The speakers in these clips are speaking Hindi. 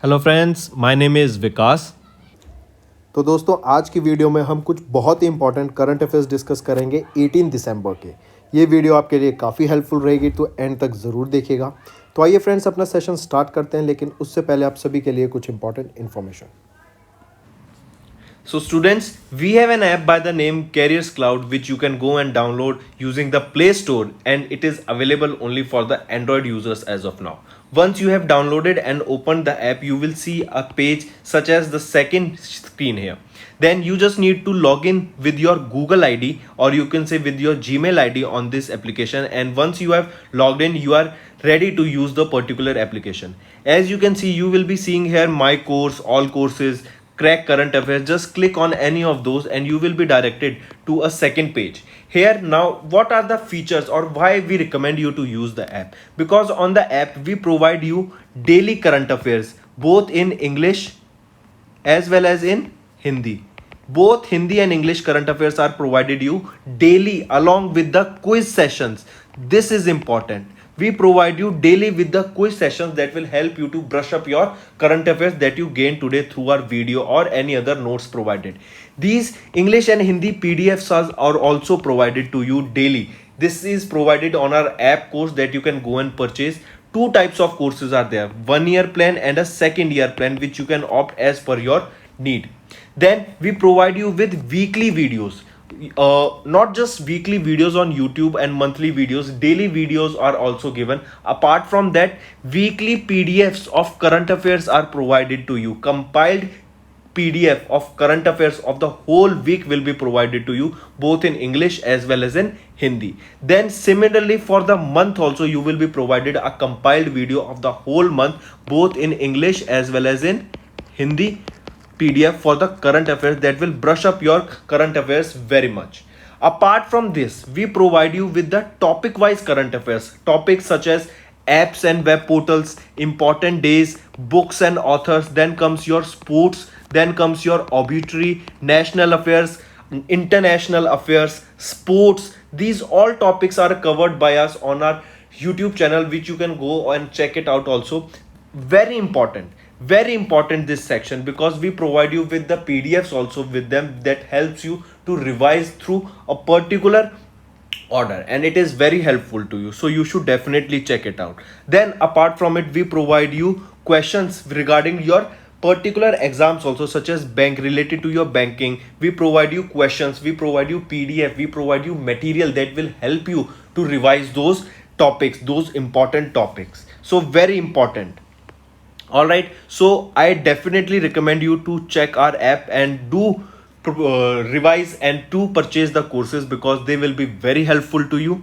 Hello friends, my name is Vikas. तो दोस्तों आज की वीडियो में हम कुछ बहुत ही इंपॉर्टेंट करंट अफेयर्स डिस्कस करेंगे 18 दिसंबर के। ये वीडियो आपके लिए काफ़ी हेल्पफुल रहेगी, तो एंड तक ज़रूर देखिएगा। तो आइए फ्रेंड्स, अपना सेशन स्टार्ट करते हैं, लेकिन उससे पहले आप सभी के लिए कुछ important information. So students, we have an app by the name Careers Cloud which you can go and download using the Play Store, and it is available only for the Android users as of now. Once you have downloaded and opened the app, you will see a page such as the second screen here. Then you just need to log in with your Google ID, or you can say with your Gmail ID on this application, and once you have logged in, you are ready to use the particular application. As you can see, you will be seeing here my course, all courses, crack current affairs. Just click on any of those and you will be directed to a second page. Here now, what are the features or why we recommend you to use the app? Because on the app we provide you daily current affairs both in English as well as in Hindi. Both Hindi and English current affairs are provided you daily along with the quiz sessions. This is important. We provide you daily with the quiz sessions that will help you to brush up your current affairs that you gained today through our video or any other notes provided. These English and Hindi PDFs are also provided to you daily. This is provided on our app course that you can go and purchase. Two types of courses are there, 1 year plan and a second year plan, which you can opt as per your need. Then we provide you with weekly videos, not just weekly videos on YouTube and monthly videos, daily videos are also given. Apart from that, weekly PDFs of current affairs are provided to you. Compiled PDF of current affairs of the whole week will be provided to you both in English as well as in Hindi. Then similarly for the month also you will be provided a compiled video of the whole month both in English as well as in Hindi PDF for the current affairs that will brush up your current affairs very much. Apart from this, we provide you with the topic wise current affairs, topics such as apps and web portals, important days, books and authors. Then comes your sports, then comes your obituary, national affairs, international affairs, sports. These all topics are covered by us on our YouTube channel, which you can go and check it out also. Very important this section, because we provide you with the PDFs also with them that helps you to revise through a particular order, and it is very helpful to you, so you should definitely check it out. Then apart from it, we provide you questions regarding your particular exams also, such as bank, related to your banking. We provide you questions, we provide you PDF, we provide you material that will help you to revise those topics, those important topics. So very important. All right, so I definitely recommend you to check our app and do revise and to purchase the courses, because they will be very helpful to you.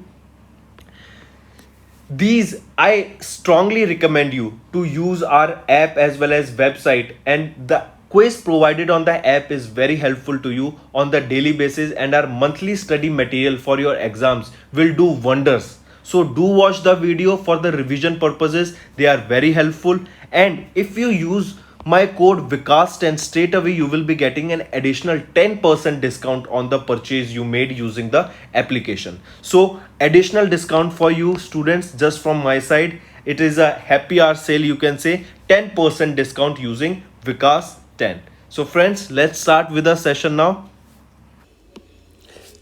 These, I strongly recommend you to use our app as well as website, and the quiz provided on the app is very helpful to you on the daily basis, and our monthly study material for your exams will do wonders. So do watch the video for the revision purposes, they are very helpful. And if you use my code Vikas10, straight away you will be getting an additional 10% discount on the purchase you made using the application. So additional discount for you students just from my side. It is a happy hour sale, you can say 10% discount using Vikas10. So friends, let's start with the session now.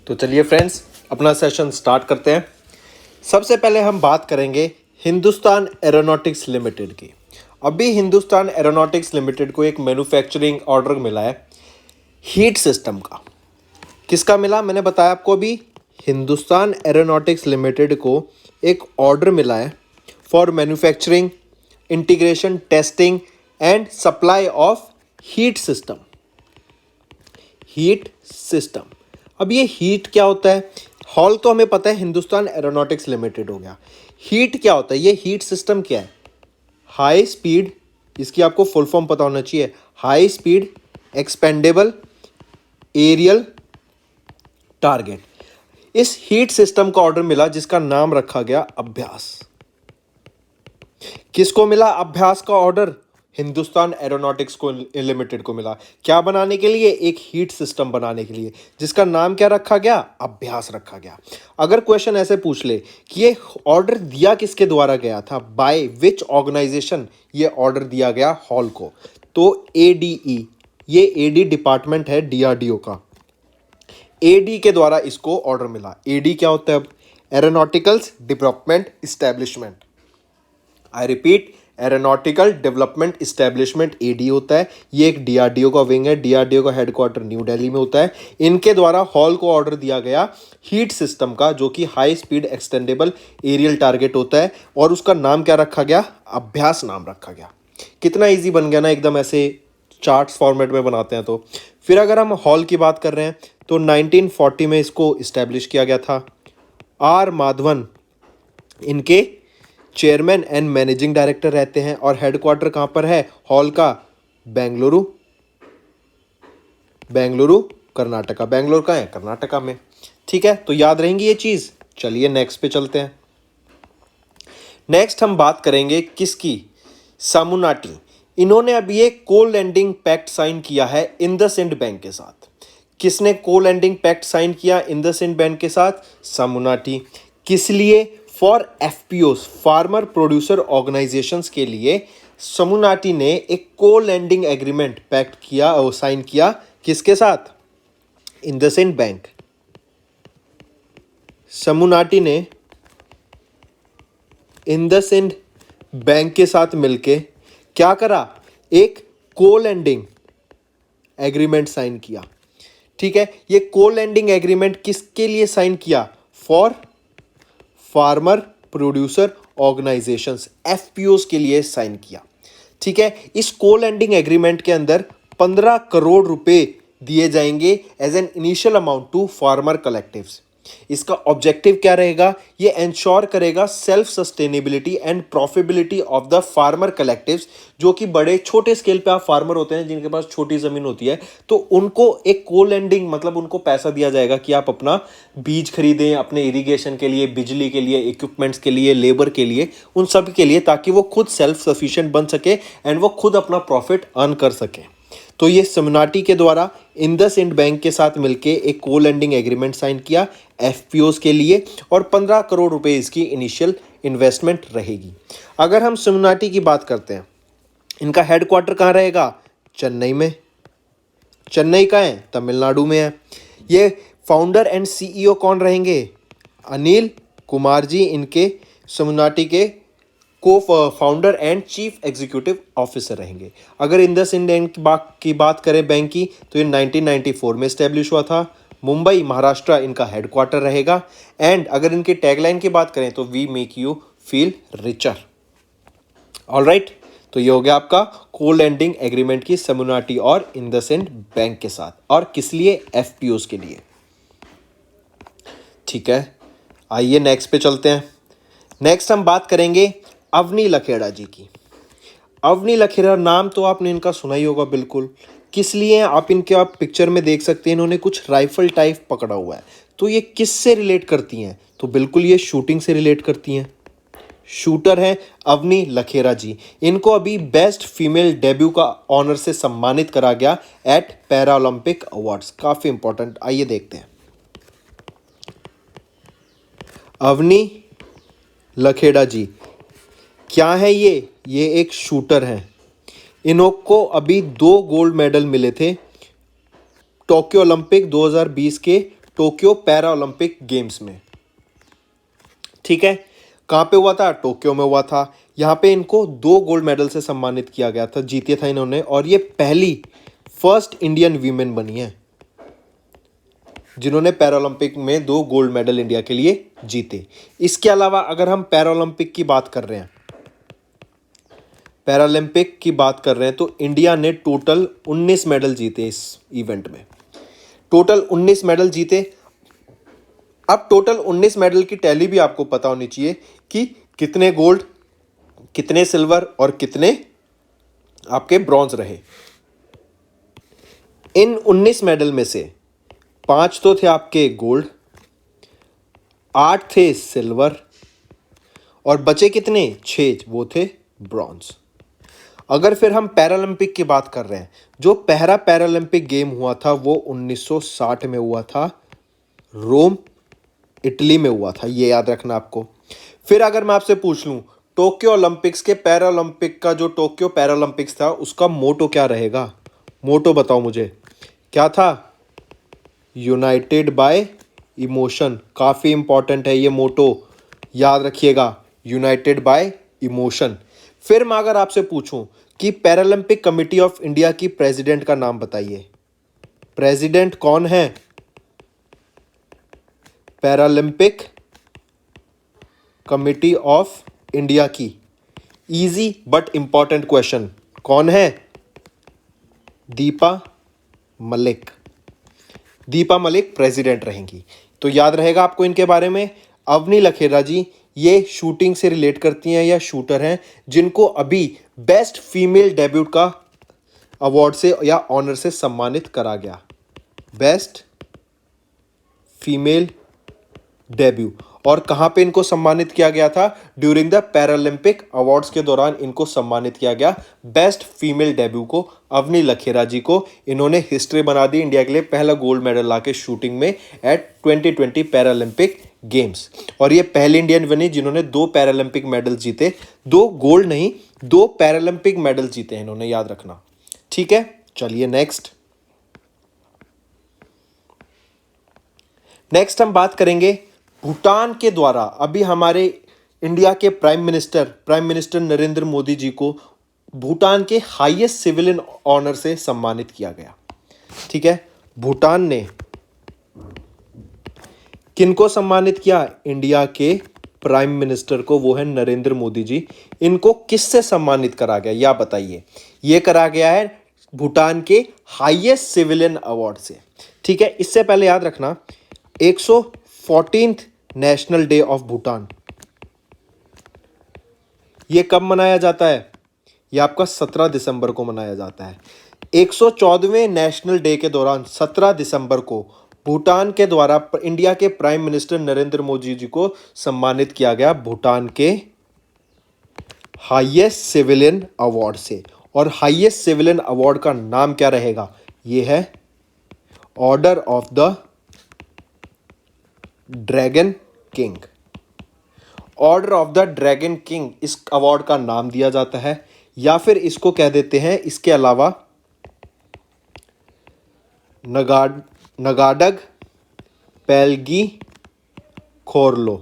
तो चलिए फ्रेंड्स, अपना सेशन स्टार्ट करते हैं। सबसे पहले हम बात करेंगे हिंदुस्तान एरोनॉटिक्स लिमिटेड की। अभी हिंदुस्तान एरोनॉटिक्स लिमिटेड को एक मैन्युफैक्चरिंग ऑर्डर मिला है हीट सिस्टम का। किसका मिला? मैंने बताया आपको अभी, हिंदुस्तान एरोनॉटिक्स लिमिटेड को एक ऑर्डर मिला है for manufacturing, integration, testing and supply of heat system. Heat system, अब ये हीट क्या होता है? हॉल तो हमें पता है, हिंदुस्तान एरोनॉटिक्स लिमिटेड हो गया। हीट क्या होता है? ये हीट सिस्टम क्या है? हाई स्पीड, इसकी आपको फुल फॉर्म पता होना चाहिए, high speed expendable aerial target. इस हीट सिस्टम का ऑर्डर मिला जिसका नाम रखा गया अभ्यास। किसको मिला अभ्यास का ऑर्डर? हिंदुस्तान एरोनॉटिक्स को लिमिटेड को मिला। क्या बनाने के लिए? एक हीट सिस्टम बनाने के लिए, जिसका नाम क्या रखा गया? अभ्यास रखा गया। अगर क्वेश्चन ऐसे पूछ ले कि ये ऑर्डर दिया किसके द्वारा गया था, बाय विच ऑर्गेनाइजेशन ये ऑर्डर दिया गया हॉल को, तो एडीई, ये एडी डिपार्टमेंट है डीआरडीओ का, एडी के द्वारा इसको ऑर्डर मिला। एडी क्या होता है? अब aeronauticals development establishment, I repeat, aeronautical development establishment AD होता है। ये एक डीआरडीओ का विंग है। डीआरडीओ का हेडक्वार्टर न्यू दिल्ली में होता है। इनके द्वारा हॉल को ऑर्डर दिया गया हीट सिस्टम का, जो कि high speed extendable aerial target होता है, और उसका नाम क्या रखा गया? अभ्यास नाम रखा गया। कितना इजी बन गया ना, एकदम ऐसे चार्ट्स फॉर्मेट में बनाते हैं। तो फिर अगर हम हॉल की बात कर रहे हैं तो 1940 में इसको इस्टेब्लिश किया गया था। आर माधवन इनके चेयरमैन एंड मैनेजिंग डायरेक्टर रहते हैं, और हेडक्वार्टर कहाँ पर है हॉल का? बेंगलुरु, बेंगलुरु कर्नाटका। बेंगलोर कहाँ है? कर्नाटका में। ठीक है, तो याद रहेंगी ये चीज़। चलिए नेक्स्ट पे चलते हैं। नेक्स्ट हम बात करेंगे किसकी? सामुनाटी। इन्होंने अभी एक को लैंडिंग पैक्ट साइन किया है इंडसइंड बैंक के साथ। किसने को लैंडिंग पैक्ट साइन किया इंडसइंड बैंक के साथ? सामुनाटी। किस लिए? फॉर एफपीओस, फार्मर प्रोड्यूसर ऑर्गेनाइजेशंस के लिए सामुनाटी ने एक को लैंडिंग एग्रीमेंट पैक्ट किया और साइन किया। किसके साथ? इंडसइंड बैंक। सामुनाटी ने इंडसइंड बैंक के साथ मिलके क्या करा? एक को लैंडिंग एग्रीमेंट साइन किया। ठीक है, ये को लैंडिंग एग्रीमेंट किसके लिए साइन किया? फॉर फार्मर प्रोड्यूसर ऑर्गेनाइजेशंस, एफपीओस के लिए साइन किया। ठीक है, इस को लैंडिंग एग्रीमेंट के अंदर 15 करोड़ रुपए दिए जाएंगे as an initial amount to farmer collectives. इसका ऑब्जेक्टिव क्या रहेगा? ये इंश्योर करेगा self sustainability and profitability of the farmer collectives, जो कि बड़े छोटे स्केल पे आप फार्मर होते हैं जिनके पास छोटी जमीन होती है, तो उनको एक को लैंडिंग मतलब उनको पैसा दिया जाएगा कि आप अपना बीज खरीदें अपने इरिगेशन के लिए, बिजली के लिए, इक्विपमेंट्स के लिए, लेबर के लिए, उन सब के लिए, ताकि वो खुद सेल्फ सफिशिएंट बन सके एंड वो खुद अपना प्रॉफिट अर्न कर सके। तो ये सामुनाटी के द्वारा इंडसइंड बैंक के साथ मिलके एक को लैंडिंग एग्रीमेंट साइन किया एफपीओस के लिए, और 15 करोड़ रुपए इसकी इनिशियल इन्वेस्टमेंट रहेगी। अगर हम सामुनाटी की बात करते हैं, इनका हेडक्वार्टर कहाँ रहेगा? चेन्नई में। चेन्नई कहाँ है? तमिलनाडु में है। ये फाउंडर एंड सीईओ कौन रहेंगे? अनिल कुमार जी इनके सामुनाटी के को founder and chief executive officer रहेंगे। अगर इंडसइंड बैंक की बात करें बैंक की, तो ये 1994 में स्टैब्लिश हुआ था। मुंबई महाराष्ट्र इनका हेडक्वार्टर रहेगा। एंड अगर इनकी टैगलाइन की बात करें तो we make you feel richer. Alright, तो ये हो गया आपका को लैंडिंग एग्रीमेंट की सामुनाटी और इंडसइंड बैंक के साथ, और किस लिए? एफपीओस के लिए। ठीक है, आइए नेक्स्ट पे चलते हैं। नेक्स्ट हम बात करेंगे अवनी लखेड़ा जी की। अवनी लखेड़ा नाम तो आपने इनका सुना ही होगा बिल्कुल। किस लिए? आप इनके आप पिक्चर में देख सकते हैं, इन्होंने कुछ राइफल टाइप पकड़ा हुआ है। तो ये किस से रिलेट करती हैं? तो बिल्कुल ये शूटिंग से रिलेट करती हैं। शूटर है अवनी लखेड़ा जी। इनको अभी बेस्ट फीमेल डेब्यू का ऑनर से सम्मानित करा गया एट पैरा ओलंपिक अवार्ड्स। काफ़ी इंपॉर्टेंट, आइए देखते हैं। अवनी लखेड़ा जी क्या है? ये एक शूटर हैं। इनको अभी 2 गोल्ड मेडल मिले थे टोक्यो ओलंपिक 2020 के टोक्यो पैरा ओलंपिक गेम्स में। ठीक है, कहाँ पे हुआ था? टोक्यो में हुआ था। यहाँ पे इनको 2 गोल्ड मेडल से सम्मानित किया गया था, जीते था इन्होंने, और ये पहली फर्स्ट इंडियन वीमेन बनी है जिन्होंने पैरालंपिक में 2 गोल्ड मेडल इंडिया के लिए जीते। इसके अलावा अगर हम पैरालंपिक की बात कर रहे हैं, पैरालंपिक की बात कर रहे हैं, तो इंडिया ने टोटल 19 मेडल जीते इस इवेंट में। टोटल 19 मेडल जीते। अब टोटल 19 मेडल की टैली भी आपको पता होनी चाहिए कि कितने गोल्ड, कितने सिल्वर और कितने आपके ब्रॉन्ज रहे। इन 19 मेडल में से 5 तो थे आपके गोल्ड, 8 थे सिल्वर, और बचे कितने? 6, वो थे ब्रॉन्ज। अगर फिर हम पैरालंपिक की बात कर रहे हैं, जो पहला पैरालंपिक गेम हुआ था वो 1960 में हुआ था, रोम इटली में हुआ था, ये याद रखना आपको। फिर अगर मैं आपसे पूछ लूं टोक्यो ओलंपिक्स के पैरालंपिक का, जो टोक्यो पैरालंपिक्स था उसका मोटो क्या रहेगा, मोटो बताओ मुझे क्या था? United bye emotion. काफ़ी इंपॉर्टेंट है ये मोटो, याद रखिएगा, यूनाइटेड बाय इमोशन। फिर मैं अगर आपसे पूछूं कि पैरालंपिक कमेटी ऑफ इंडिया की प्रेसिडेंट का नाम बताइए, प्रेसिडेंट कौन है पैरालंपिक कमेटी ऑफ इंडिया की? इजी बट इंपॉर्टेंट क्वेश्चन, कौन है? दीपा मलिक। दीपा मलिक प्रेसिडेंट रहेंगी, तो याद रहेगा आपको इनके बारे में। अवनी लखेरा जी ये शूटिंग से रिलेट करती हैं या शूटर हैं जिनको अभी बेस्ट फीमेल डेब्यूट का अवार्ड से या ऑनर से सम्मानित करा गया, बेस्ट फीमेल डेब्यू। और कहाँ पे इनको सम्मानित किया गया था? ड्यूरिंग द पैरालंपिक अवार्ड्स के दौरान इनको सम्मानित किया गया बेस्ट फीमेल डेब्यू को, अवनी लखेरा जी को। इन्होंने हिस्ट्री बना दी इंडिया के लिए, पहला गोल्ड मेडल लाके शूटिंग में एट 2020 पैरालंपिक गेम्स। और ये पहले इंडियन बनी जिन्होंने 2 पैरालंपिक मेडल जीते, 2 गोल्ड नहीं 2 पैरालंपिक मेडल जीते हैं इन्होंने, याद रखना। ठीक है, चलिए नेक्स्ट हम बात करेंगे भूटान के द्वारा अभी हमारे इंडिया के प्राइम मिनिस्टर नरेंद्र मोदी जी को भूटान के हाईएस्ट सिविलियन ऑनर से सम्मानित किया गया। ठीक है, भूटान ने किनको सम्मानित किया? इंडिया के प्राइम मिनिस्टर को, वो है नरेंद्र मोदी जी। इनको किससे सम्मानित करा गया या बताइए? ये करा गया है भूटान के हाईएस्ट सिविलियन अवार्ड से। ठीक है, इससे पहले याद रखना 114th national day of Bhutan ये कब मनाया जाता है? ये आपका 17 दिसंबर को मनाया जाता है। 114वें नेशनल डे के दौरान 17 दिसंबर को भूटान के द्वारा इंडिया के प्राइम मिनिस्टर नरेंद्र मोदी जी को सम्मानित किया गया भूटान के हाईएस्ट सिविलियन अवार्ड से। और हाईएस्ट सिविलियन अवार्ड का नाम क्या रहेगा? ये है order of the dragon king. Order of the dragon king इस अवार्ड का नाम दिया जाता है, या फिर इसको कह देते हैं इसके अलावा नगाडग पैलगी खोरलो।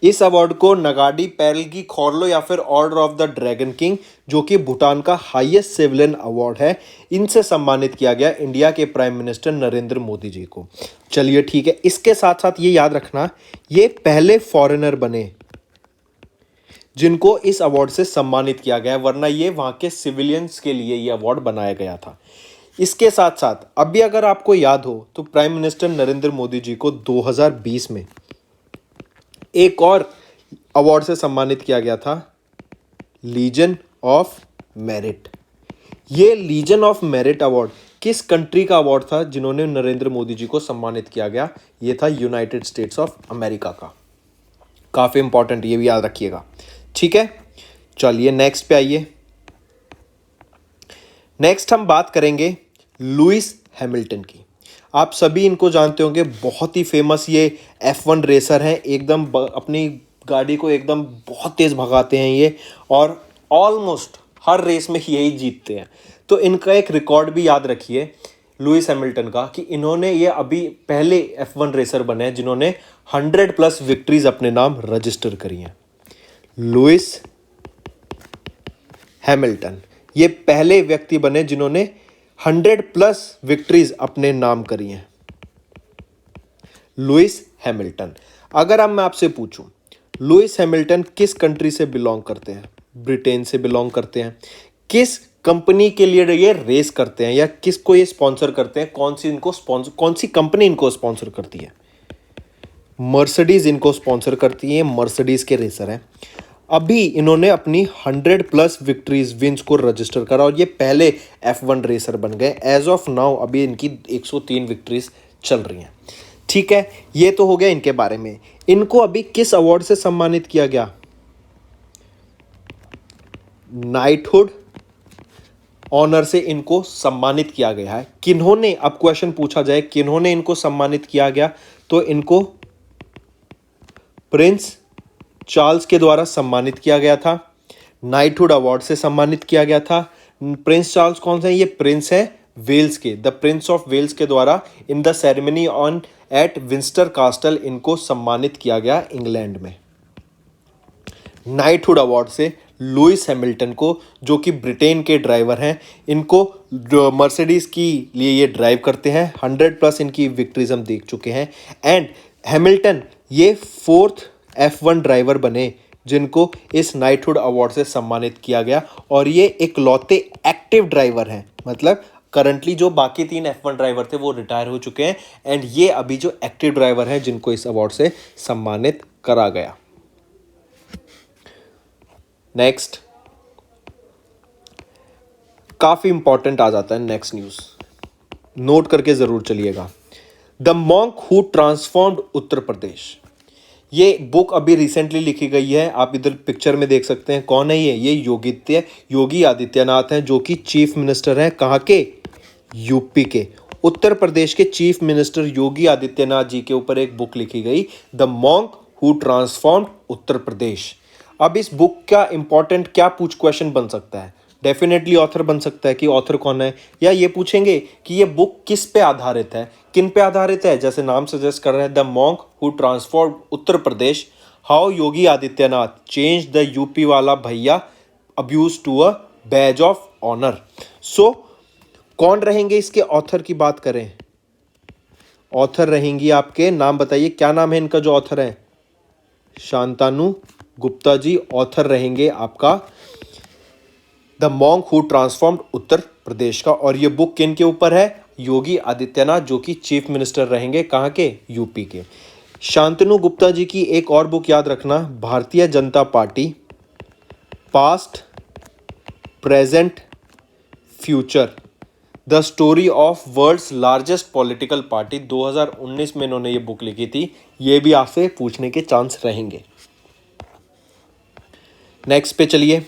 इस अवार्ड को नगाडी पैलगी खोरलो या फिर order of the dragon king, जो कि भूटान का हाईएस्ट सिविलियन अवार्ड है, इनसे सम्मानित किया गया इंडिया के प्राइम मिनिस्टर नरेंद्र मोदी जी को। चलिए ठीक है, इसके साथ साथ ये याद रखना ये पहले फॉरेनर बने जिनको इस अवार्ड से सम्मानित किया गया, वरना ये वहां के सिविलियंस के लिए ये अवार्ड बनाया गया था। इसके साथ साथ अभी अगर आपको याद हो तो प्राइम मिनिस्टर नरेंद्र मोदी जी को 2020 में एक और अवार्ड से सम्मानित किया गया था, लीजन ऑफ मेरिट। ये लीजन ऑफ मेरिट अवार्ड किस कंट्री का अवार्ड था जिन्होंने नरेंद्र मोदी जी को सम्मानित किया गया? ये था यूनाइटेड स्टेट्स ऑफ अमेरिका का। काफ़ी इंपॉर्टेंट, ये भी याद रखिएगा। ठीक है, चलिए नेक्स्ट पे आइए। नेक्स्ट हम बात करेंगे लुइस हैमिल्टन की। आप सभी इनको जानते होंगे, बहुत ही फेमस ये F1 रेसर हैं, एकदम अपनी गाड़ी को एकदम बहुत तेज़ भगाते हैं ये, और ऑलमोस्ट हर रेस में यही जीतते हैं। तो इनका एक रिकॉर्ड भी याद रखिए लुइस हैमिल्टन का, कि इन्होंने ये अभी पहले F1 रेसर बने हैं जिन्होंने 100+ विक्ट्रीज अपने नाम रजिस्टर करी हैं। लुइस हैमिल्टन ये पहले व्यक्ति बने जिन्होंने 100+ विक्ट्रीज अपने नाम करी हैं, लुइस हैमिल्टन। अगर अब मैं आपसे पूछूं लुइस हैमिल्टन किस कंट्री से बिलोंग करते हैं? ब्रिटेन से बिलोंग करते हैं। किस कंपनी के लिए ये रेस करते हैं या किसको ये स्पॉन्सर करते हैं? कौन सी कंपनी इनको स्पॉन्सर करती है? मर्सिडीज इनको स्पॉन्सर करती है, मर्सिडीज के रेसर हैं। अभी इन्होंने अपनी 100+ विक्ट्रीज विंस को रजिस्टर करा और ये पहले F1 रेसर बन गए। एज ऑफ नाउ अभी इनकी 103 विक्ट्रीज चल रही हैं। ठीक है, ये तो हो गया इनके बारे में। इनको अभी किस अवार्ड से सम्मानित किया गया? नाइटहुड ऑनर से इनको सम्मानित किया गया है। किन्होंने, अब क्वेश्चन पूछा जाए किन्होंने इनको सम्मानित किया गया, तो इनको प्रिंस चार्ल्स के द्वारा सम्मानित किया गया था। नाइटहुड अवार्ड से सम्मानित किया गया था। प्रिंस चार्ल्स कौन से हैं? ये प्रिंस है वेल्स के, द प्रिंस ऑफ वेल्स के द्वारा in the ceremony on at Windsor castle इनको सम्मानित किया गया इंग्लैंड में। नाइटहुड अवार्ड से लुइस हैमिल्टन को, जो कि ब्रिटेन के ड्राइवर हैं, इनको मर्सिडीज की लिए ये ड्राइव करते हैं, 100+ इनकी विक्ट्रीज हम देख चुके हैं। एंड हैमिल्टन ये 4th F1 ड्राइवर बने जिनको इस नाइटहुड अवार्ड से सम्मानित किया गया, और ये इकलौते एक्टिव ड्राइवर हैं, मतलब करंटली जो बाकी 3 F1 ड्राइवर थे वो रिटायर हो चुके हैं, एंड ये अभी जो एक्टिव ड्राइवर हैं जिनको इस अवार्ड से सम्मानित करा गया। नेक्स्ट, काफी इंपॉर्टेंट आ जाता है नेक्स्ट न्यूज, नोट करके जरूर चलिएगा। The monk who transformed Uttar प्रदेश, ये बुक अभी रिसेंटली लिखी गई है, आप इधर पिक्चर में देख सकते हैं। कौन है ये योगी आदित्यनाथ हैं, जो कि चीफ मिनिस्टर हैं कहाँ के? यूपी के। उत्तर प्रदेश के चीफ मिनिस्टर योगी आदित्यनाथ जी के ऊपर एक बुक लिखी गई, the monk who transformed Uttar प्रदेश। अब इस बुक का इंपॉर्टेंट क्या क्वेश्चन बन सकता है? डेफिनेटली ऑथर बन सकता है कि ऑथर कौन है, या ये पूछेंगे कि ये बुक किस पे आधारित है, किन पे आधारित है। जैसे नाम सजेस्ट कर रहे हैं, the monk who transformed Uttar Pradesh, how Yogi Adityanath change the UP वाला भैया abuse to a badge of honour. So कौन रहेंगे इसके ऑथर की बात करें? ऑथर रहेंगी आपके, नाम बताइए क्या नाम है इनका जो ऑथर है? शांतनु गुप्ता जी ऑथर रहेंगे आपका the monk who transformed Uttar प्रदेश का। और ये बुक किन के ऊपर है? योगी आदित्यनाथ, जो कि चीफ मिनिस्टर रहेंगे कहाँ के? यूपी के। शांतनु गुप्ता जी की एक और बुक याद रखना, Bharatiya Janata Party past present future, the story of world's largest political party, 2019 में इन्होंने ये बुक लिखी थी। ये भी आपसे पूछने के चांस रहेंगे। नेक्स्ट पे चलिए।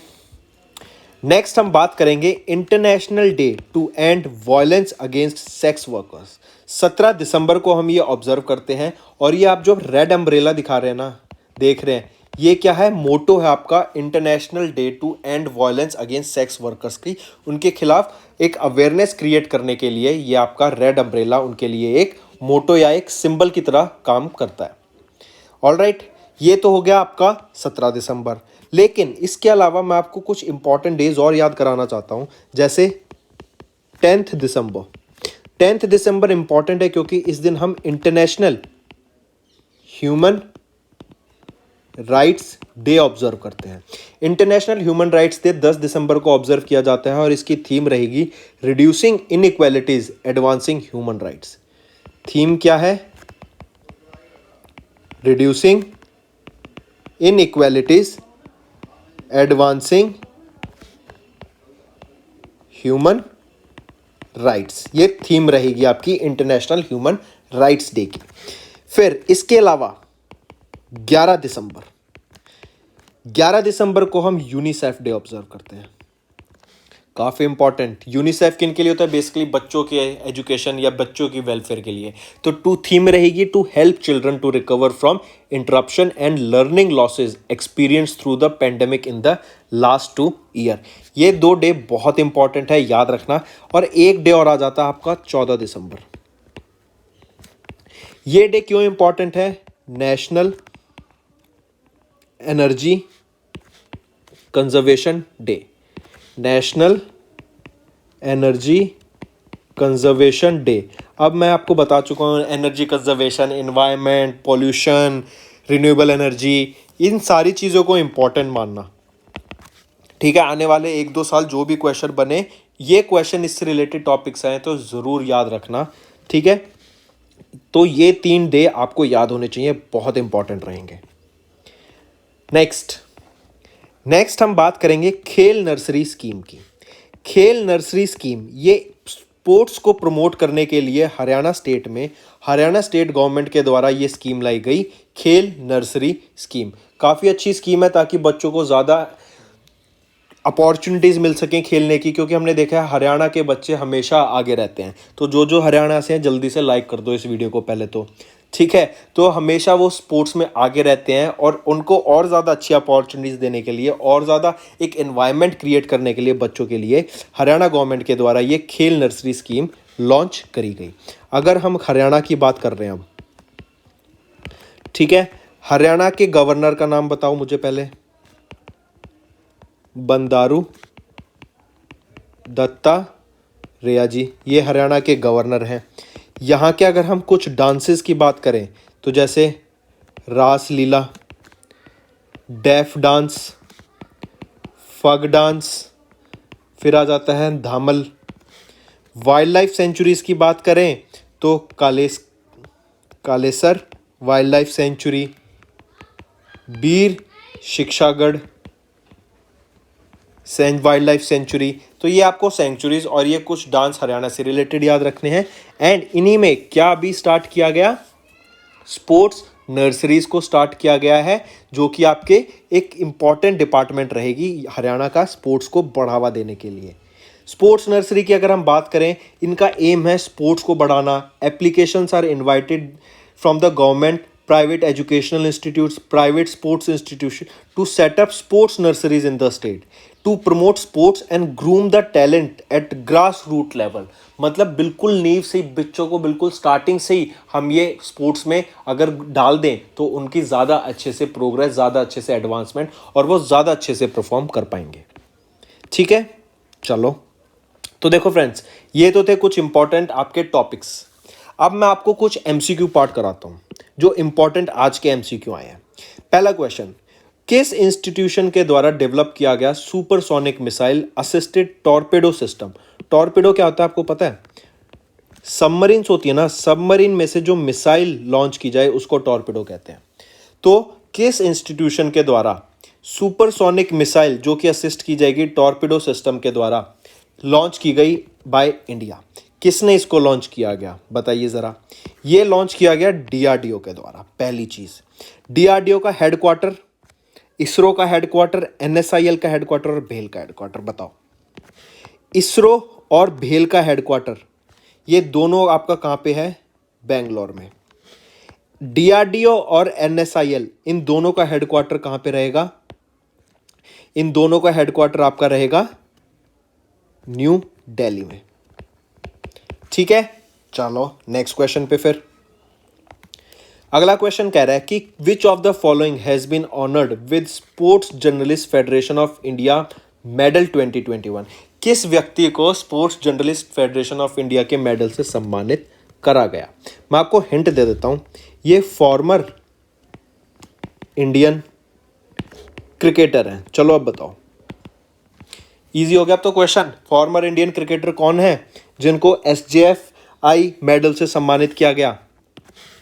नेक्स्ट हम बात करेंगे international day to end violence against sex workers. 17 दिसंबर को हम ये ऑब्जर्व करते हैं, और ये आप जो रेड अम्ब्रेला दिखा रहे हैं ना, देख रहे हैं, ये क्या है? मोटो है आपका international day to end violence against sex workers की। उनके खिलाफ एक अवेयरनेस क्रिएट करने के लिए ये आपका रेड अम्ब्रेला उनके लिए एक मोटो या एक सिंबल की तरह काम करता है। ऑलराइट, ये तो हो गया आपका 17 दिसंबर। लेकिन इसके अलावा मैं आपको कुछ इंपॉर्टेंट डेज और याद कराना चाहता हूं, जैसे 10th दिसंबर। 10th दिसंबर इंपॉर्टेंट है क्योंकि इस दिन हम international human rights day observe करते हैं। इंटरनेशनल ह्यूमन राइट्स डे 10 दिसंबर को ऑब्जर्व किया जाता है, और इसकी थीम रहेगी reducing inequalities advancing human rights. Theme क्या है? Reducing inequalities advancing human rights, ये थीम रहेगी आपकी इंटरनेशनल ह्यूमन राइट्स डे की। फिर इसके अलावा 11 दिसंबर को हम यूनिसेफ डे ऑब्जर्व करते हैं। काफ़ी इंपॉर्टेंट। यूनिसेफ किन के लिए होता है? बेसिकली बच्चों के एजुकेशन या बच्चों की वेलफेयर के लिए। तो टू थीम रहेगी to help children to recover from interruption and learning losses experience through the pandemic in the last 2 year. ये 2 डे बहुत इंपॉर्टेंट है, याद रखना। और एक डे और आ जाता है आपका 14 दिसंबर। ये डे क्यों इंपॉर्टेंट है? National energy conservation day. National energy conservation day. अब मैं आपको बता चुका हूँ energy conservation, environment, pollution, renewable energy, इन सारी चीज़ों को इम्पोर्टेंट मानना। ठीक है, आने वाले 1-2 साल जो भी क्वेश्चन बने, ये क्वेश्चन इससे रिलेटेड टॉपिक्स आए तो ज़रूर याद रखना। ठीक है, तो ये 3 डे आपको याद होने चाहिए, बहुत इंपॉर्टेंट रहेंगे। नेक्स्ट हम बात करेंगे खेल नर्सरी स्कीम की। खेल नर्सरी स्कीम ये स्पोर्ट्स को प्रमोट करने के लिए हरियाणा स्टेट गवर्नमेंट के द्वारा ये स्कीम लाई गई, खेल नर्सरी स्कीम। काफ़ी अच्छी स्कीम है ताकि बच्चों को ज़्यादा अपॉर्चुनिटीज़ मिल सकें खेलने की, क्योंकि हमने देखा है हरियाणा के बच्चे हमेशा आगे रहते हैं। तो जो जो हरियाणा से हैं जल्दी से लाइक कर दो इस वीडियो को पहले तो, ठीक है। तो हमेशा वो स्पोर्ट्स में आगे रहते हैं और उनको और ज़्यादा अच्छी अपॉर्चुनिटीज़ देने के लिए और ज़्यादा एक एनवायरनमेंट क्रिएट करने के लिए बच्चों के लिए हरियाणा गवर्नमेंट के द्वारा ये खेल नर्सरी स्कीम लॉन्च करी गई। अगर हम हरियाणा की बात कर रहे हैं अब, ठीक है, हरियाणा के गवर्नर का नाम बताओ मुझे पहले। बंडारू दत्तात्रेय जी, ये हरियाणा के गवर्नर हैं। यहाँ के अगर हम कुछ डांसेस की बात करें तो जैसे रास लीला, डेफ डांस, फग डांस, फिर आ जाता है धामल। वाइल्ड लाइफ सेंचुरीज की बात करें तो कालेसर वाइल्ड लाइफ सेंचुरी, बीर शिक्षागढ़ वाइल्ड लाइफ सेंचुरी। तो ये आपको सेंचुरीज और ये कुछ डांस हरियाणा से रिलेटेड याद रखने हैं। एंड इन्हीं में क्या अभी स्टार्ट किया गया, स्पोर्ट्स नर्सरीज को स्टार्ट किया गया है, जो कि आपके एक इम्पॉर्टेंट डिपार्टमेंट रहेगी हरियाणा का स्पोर्ट्स को बढ़ावा देने के लिए। स्पोर्ट्स नर्सरी की अगर हम बात करें, इनका एम है स्पोर्ट्स को बढ़ाना। Applications are invited from the government, private educational institutes, private sports institution to set up sports nurseries in the state to promote sports and groom the talent at grass root level. मतलब बिल्कुल नींव से ही बच्चों को बिल्कुल स्टार्टिंग से ही हम ये स्पोर्ट्स में अगर डाल दें तो उनकी ज़्यादा अच्छे से प्रोग्रेस, ज़्यादा अच्छे से एडवांसमेंट और वो ज़्यादा अच्छे से परफॉर्म कर पाएंगे। ठीक है, चलो तो देखो फ्रेंड्स, ये तो थे कुछ इंपॉर्टेंट आपके टॉपिक्स। अब मैं आपको कुछ एमसीक्यू पार्ट कराता हूँ जो इंपॉर्टेंट आज के एमसीक्यू आए हैं। पहला क्वेश्चन, किस इंस्टीट्यूशन के द्वारा डेवलप किया गया supersonic missile assisted torpedo system? Torpedo क्या होता है आपको पता है? सबमरीन्स होती है ना, सबमरीन में से जो मिसाइल लॉन्च की जाए उसको टॉर्पेडो कहते हैं। तो किस इंस्टीट्यूशन के द्वारा सुपरसोनिक मिसाइल जो कि असिस्ट की जाएगी टॉर्पेडो सिस्टम के द्वारा लॉन्च की गई बाय इंडिया? किसने इसको लॉन्च किया गया बताइए ज़रा। ये लॉन्च किया गया डीआरडीओ के द्वारा। पहली चीज़, डीआरडीओ का हेडक्वार्टर, इसरो का हेडक्वार्टर, एनएसआईएल का हेडक्वार्टर और भेल का हेडक्वार्टर बताओ। इसरो और भेल का हेडक्वार्टर ये दोनों आपका कहाँ पे है? बेंगलोर में। डीआरडीओ और एनएसआईएल इन दोनों का हेडक्वार्टर कहाँ पे रहेगा? इन दोनों का हेडक्वार्टर आपका रहेगा न्यू दिल्ली में। ठीक है, चलो नेक्स्ट क्वेश्चन पे फिर। अगला क्वेश्चन कह रहा है कि which of the following has been honoured with sports journalist federation of India medal 2021? किस व्यक्ति को sports journalist federation of India के मेडल से सम्मानित करा गया? मैं आपको हिंट दे देता हूं, ये फॉर्मर इंडियन क्रिकेटर हैं। चलो अब बताओ, इजी हो गया अब तो क्वेश्चन। फॉर्मर इंडियन क्रिकेटर कौन है जिनको एसजेएफआई मेडल से सम्मानित किया गया?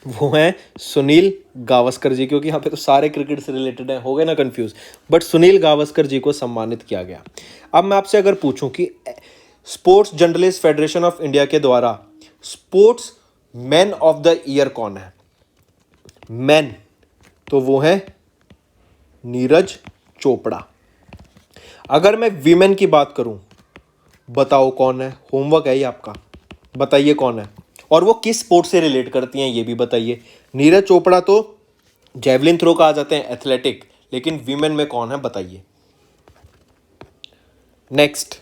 वो हैं सुनील गावस्कर जी, क्योंकि यहाँ पे तो सारे क्रिकेट से रिलेटेड हैं, हो गए ना कंफ्यूज। बट सुनील गावस्कर जी को सम्मानित किया गया। अब मैं आपसे अगर पूछूं कि sports journalist federation of India के द्वारा sports man of the year कौन है? मैन तो वो है नीरज चोपड़ा। अगर मैं वीमेन की बात करूं, बताओ कौन है? होमवर्क है ये आपका, बताइए कौन है और वो किस स्पोर्ट से रिलेट करती हैं ये भी बताइए। नीरज चोपड़ा तो जेवलिन थ्रो का आ जाते हैं, एथलेटिक, लेकिन वीमेन में कौन है बताइए। नेक्स्ट,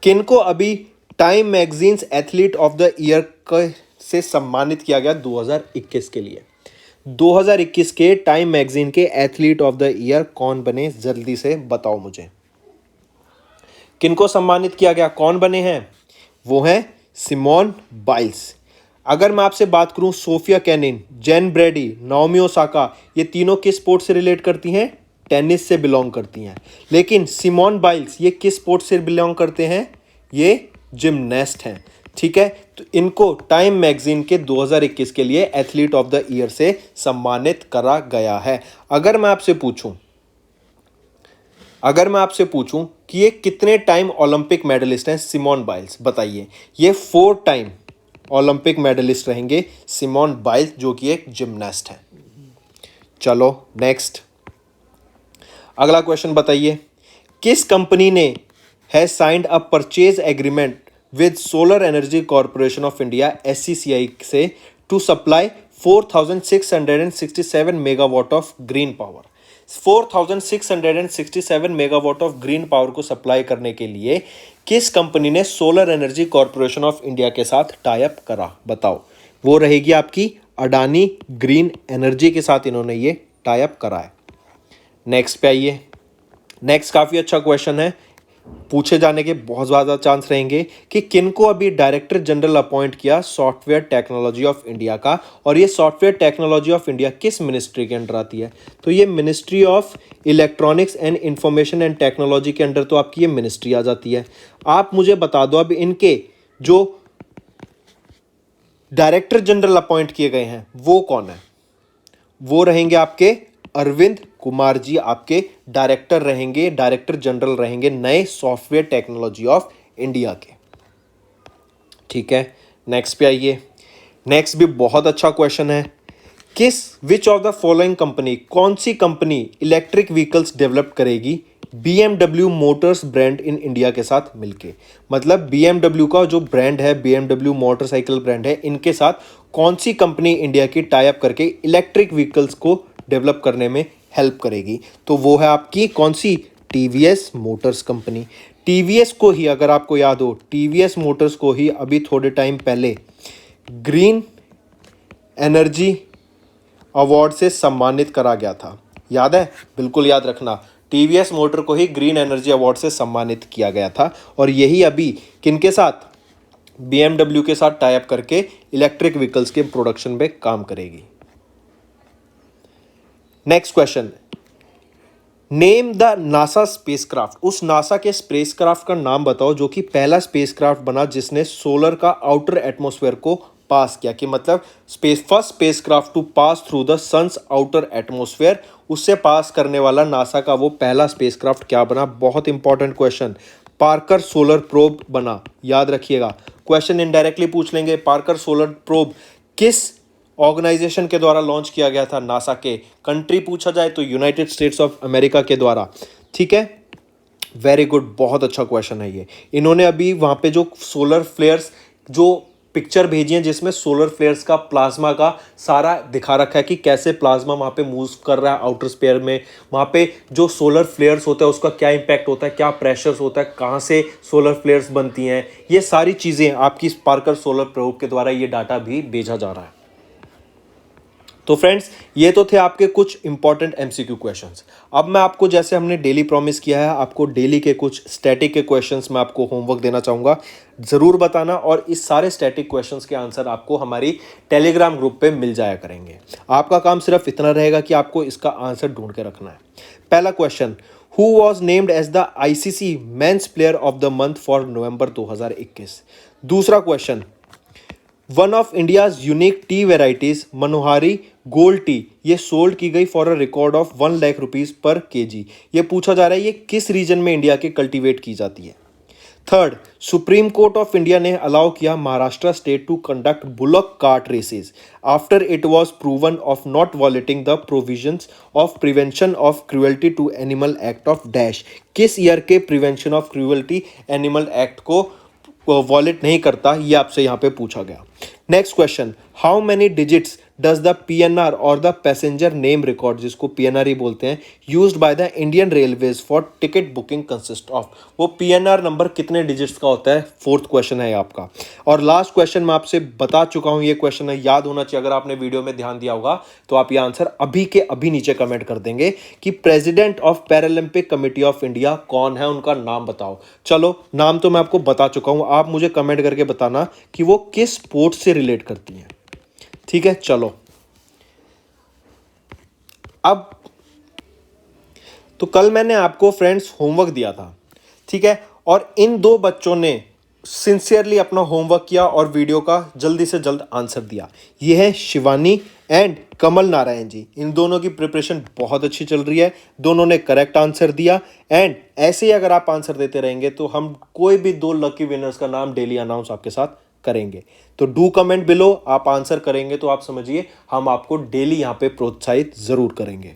किनको अभी time magazines athlete of the year से सम्मानित किया गया 2021 के लिए? 2021 के टाइम मैगजीन के एथलीट ऑफ द ईयर कौन बने? जल्दी से बताओ मुझे, किनको सम्मानित किया गया, कौन बने हैं? वो हैं सिमोन बाइल्स। अगर मैं आपसे बात करूं, सोफिया केनिन, जेन ब्रेडी, नाओमी ओसाका, ये तीनों किस स्पोर्ट से रिलेट करती हैं? टेनिस से बिलोंग करती हैं। लेकिन सिमोन बाइल्स ये किस स्पोर्ट से बिलोंग करते हैं? ये जिमनास्ट हैं। ठीक है, तो इनको टाइम मैगजीन के 2021 के लिए एथलीट ऑफ द ईयर से सम्मानित करा गया है। अगर मैं आपसे पूछूं कि ये कितने टाइम ओलंपिक मेडलिस्ट हैं सिमोन बाइल्स, बताइए। ये 4 टाइम ओलंपिक मेडलिस्ट रहेंगे सिमोन बाइल्स, जो कि एक जिमनास्ट है। चलो नेक्स्ट, अगला क्वेश्चन बताइए, किस कंपनी ने has signed a purchase agreement with solar energy corporation of India SCCI से to supply 4667 megawatt of green power. 4667 megawatt of green power को सप्लाई करने के लिए किस कंपनी ने solar energy corporation of India के साथ टाई अप करा? बताओ। वो रहेगी आपकी अडानी ग्रीन एनर्जी के साथ इन्होंने ये टाई अप करा है। नेक्स्ट पे आइए। नेक्स्ट काफ़ी अच्छा क्वेश्चन है, पूछे जाने के बहुत ज़्यादा चांस रहेंगे कि किनको अभी डायरेक्टर जनरल अपॉइंट किया सॉफ्टवेयर टेक्नोलॉजी ऑफ इंडिया का, और ये सॉफ्टवेयर टेक्नोलॉजी ऑफ इंडिया किस मिनिस्ट्री के अंडर आती है? तो ये ministry of electronics and information and technology के अंडर तो आपकी ये मिनिस्ट्री आ जाती है। आप मुझे बता दो अब इनके जो डायरेक्टर जनरल अपॉइंट किए गए हैं वो कौन है? वो रहेंगे आपके अरविंद कुमार जी, आपके डायरेक्टर रहेंगे, डायरेक्टर जनरल रहेंगे नए सॉफ्टवेयर टेक्नोलॉजी ऑफ इंडिया के। ठीक है, नेक्स्ट पे आइए। नेक्स्ट भी बहुत अच्छा क्वेश्चन है। विच ऑफ द फॉलोइंग कंपनी, कौन सी कंपनी इलेक्ट्रिक व्हीकल्स डेवलप करेगी BMW Motors brand in India के साथ मिलके? मतलब BMW का जो ब्रांड है, BMW मोटरसाइकिल ब्रांड है, इनके साथ कौन सी कंपनी इंडिया की टाई अप करके इलेक्ट्रिक व्हीकल्स को डेवलप करने में हेल्प करेगी? तो वो है आपकी कौन सी? TVS Motors company. TVS को ही, अगर आपको याद हो, TVS मोटर्स को ही अभी थोड़े टाइम पहले ग्रीन एनर्जी अवार्ड से सम्मानित करा गया था। याद है? बिल्कुल याद रखना, TVS मोटर को ही ग्रीन एनर्जी अवार्ड से सम्मानित किया गया था, और यही अभी किनके साथ? BMW के साथ टाई अप करके इलेक्ट्रिक व्हीकल्स के प्रोडक्शन पे काम करेगी। Next question, name the NASA spacecraft. उस नासा के स्पेसक्राफ्ट का नाम बताओ जो कि पहला स्पेसक्राफ्ट बना जिसने सोलर का आउटर एटमॉस्फेयर को पास किया, कि मतलब first spacecraft to pass through the sun's outer atmosphere, उससे पास करने वाला नासा का वो पहला स्पेसक्राफ्ट क्या बना? बहुत important question, Parker solar probe बना। याद रखिएगा, क्वेश्चन इनडायरेक्टली पूछ लेंगे, पार्कर सोलर प्रोब किस ऑर्गेनाइजेशन के द्वारा लॉन्च किया गया था? नासा के। कंट्री पूछा जाए तो यूनाइटेड स्टेट्स ऑफ अमेरिका के द्वारा। ठीक है, वेरी गुड, बहुत अच्छा क्वेश्चन है ये। इन्होंने अभी वहाँ पे जो सोलर फ्लेयर्स, जो पिक्चर भेजी है जिसमें सोलर फ्लेयर्स का, प्लाज्मा का सारा दिखा रखा है कि कैसे प्लाज्मा वहाँ पे मूव कर रहा है आउटर स्पेयर में, वहाँ पे जो सोलर फ्लेयर्स होता है उसका क्या इम्पैक्ट होता है, क्या प्रेशर्स होता है, कहाँ से सोलर फ्लेयर्स बनती हैं, ये सारी चीज़ें आपकी पार्कर सोलर प्रोब के द्वारा ये डाटा भी भेजा जा रहा है। तो फ्रेंड्स, ये तो थे आपके कुछ इंपॉर्टेंट MCQ क्वेश्चंस। अब मैं आपको, जैसे हमने डेली प्रॉमिस किया है, आपको डेली के कुछ स्टैटिक के क्वेश्चंस मैं आपको होमवर्क देना चाहूँगा, ज़रूर बताना, और इस सारे स्टैटिक क्वेश्चंस के आंसर आपको हमारी टेलीग्राम ग्रुप पे मिल जाया करेंगे। आपका काम सिर्फ इतना रहेगा कि आपको इसका आंसर ढूंढ के रखना है। पहला question, who was named as the ICC men's player of the month for November 2021? दूसरा question, one of India's unique tea varieties Manohari gold tea, ये सोल्ड की गई for a record of 1 lakh rupees पर kg। ये पूछा जा रहा है ये किस रीजन में इंडिया के कल्टीवेट की जाती है? Third, Supreme Court of India ने अलाउ किया Maharashtra state to conduct bullock cart races after it was proven of not violating the provisions of prevention of cruelty to animal act of dash. किस ईयर के prevention of cruelty animal act को वॉलेट नहीं करता, ये आपसे यहाँ पे पूछा गया। Next question, how many digits does the PNR और द पैसेंजर नेम रिकॉर्ड, जिसको PNR ही बोलते हैं, used by the Indian railways for ticket booking consist of? वो PNR नंबर कितने डिजिट्स का होता है? फोर्थ क्वेश्चन है आपका। और लास्ट क्वेश्चन मैं आपसे बता चुका हूँ, ये क्वेश्चन है, याद होना चाहिए, अगर आपने वीडियो में ध्यान दिया होगा तो आप ये आंसर अभी के अभी नीचे कमेंट कर देंगे कि president of Paralympic committee of India कौन है, उनका नाम बताओ। चलो, नाम तो मैं आपको बता चुका हूँ, आप मुझे कमेंट करके बताना कि वो किस स्पोर्ट से रिलेट करती हैं। ठीक है, चलो अब तो कल मैंने आपको फ्रेंड्स होमवर्क दिया था, ठीक है, और इन दो बच्चों ने सिंसियरली अपना होमवर्क किया और वीडियो का जल्दी से जल्द आंसर दिया। ये है शिवानी एंड कमल नारायण जी। इन दोनों की प्रिपरेशन बहुत अच्छी चल रही है, दोनों ने करेक्ट आंसर दिया, एंड ऐसे ही अगर आप आंसर देते रहेंगे तो हम कोई भी 2 लकी विनर्स का नाम डेली अनाउंस आपके साथ करेंगे। तो डू कमेंट बिलो, आप आंसर करेंगे तो आप समझिए हम आपको डेली यहां पे प्रोत्साहित जरूर करेंगे।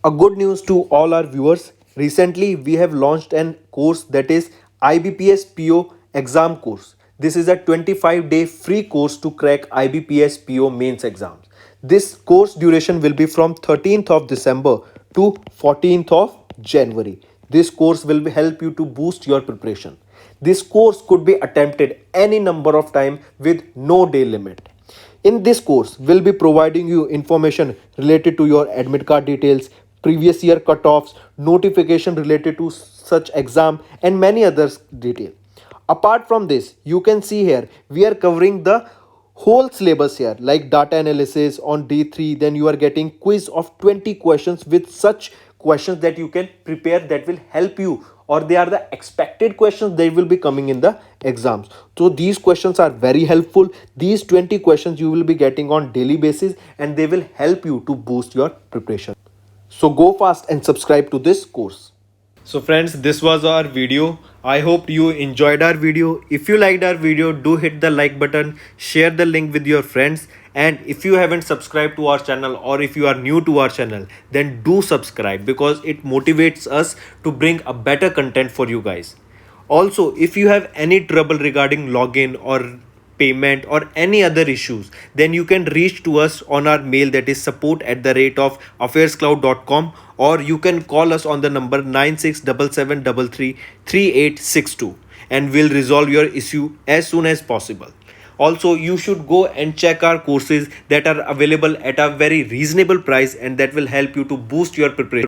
A good news to all our viewers, Recently, we have launched an course that is IBPS PO exam course. This is a 25-day free course to crack IBPS PO mains exams. This course duration will be from 13th of December to 14th of January. This course will help you to boost your preparation. This course could be attempted any number of times with no day limit. In this course, we'll be providing you information related to your admit card details, previous year cutoffs, notification related to such exam, and many others detail. Apart from this, you can see here we are covering the whole syllabus here, like data analysis on D3. Then you are getting quiz of 20 questions with such questions that you can prepare, that will help you, or they are the expected questions they will be coming in the exams. So these questions are very helpful. These 20 questions you will be getting on daily basis, and they will help you to boost your preparation. So go fast and subscribe to this course. So friends, this was our video. I hope you enjoyed our video. If you liked our video, do hit the like button, share the link with your friends, and if you haven't subscribed to our channel, or if you are new to our channel, then do subscribe, because it motivates us to bring a better content for you guys. Also, if you have any trouble regarding login or payment or any other issues, then you can reach to us on our mail, that is support@affairscloud.com, or you can call us on the number 9677333862, and we'll resolve your issue as soon as possible. Also, you should go and check our courses that are available at a very reasonable price, and that will help you to boost your preparation.